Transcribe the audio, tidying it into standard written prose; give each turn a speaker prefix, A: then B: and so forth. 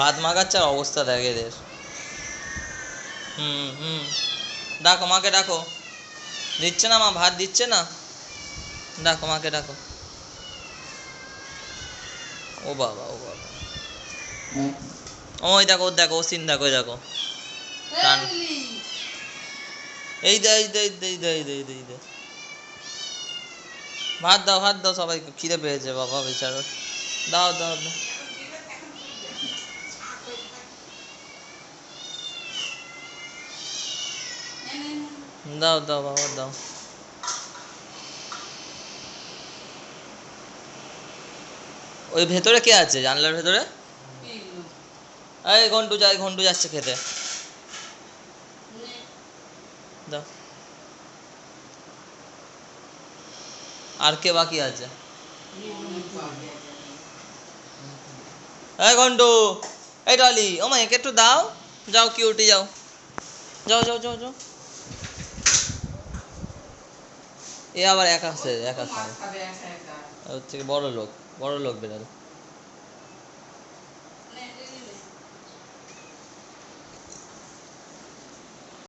A: হাত মাগাচ্ছে আর অবস্থা দেখ এদের। হুম হুম, ডাকো মাকে ডাকো। দিচ্ছে না মা, ভাত দিচ্ছে না। ডাকো মাকে ডাকো। ও বাবা ও বাবা, ওই দেখো দেখো ও সিন দেখো দেখো। এই দে এই দে এই দে এই দে এই দে এই দে এই দে। ভাত দাও ভাত দাও, সবাইকে খিদে পেয়েছে বাবা বেচারো। দাও দাও দাও। দাও দাও বাবা দাও। ওই ভেতরে কে আছে জানলার ভেতরে? এই ঘন্টু যাচ্ছে খেতে। দাও। আর কে বাকি আছে? এই ঘন্টু, এই ডলি, ও মা একে একটু দাও। যাও কিউটি যাও, যাও যাও যাও যাও। এ আবার একা আছে, একা খায়। হচ্ছে বড় লোক, বড় লোক বেরাল।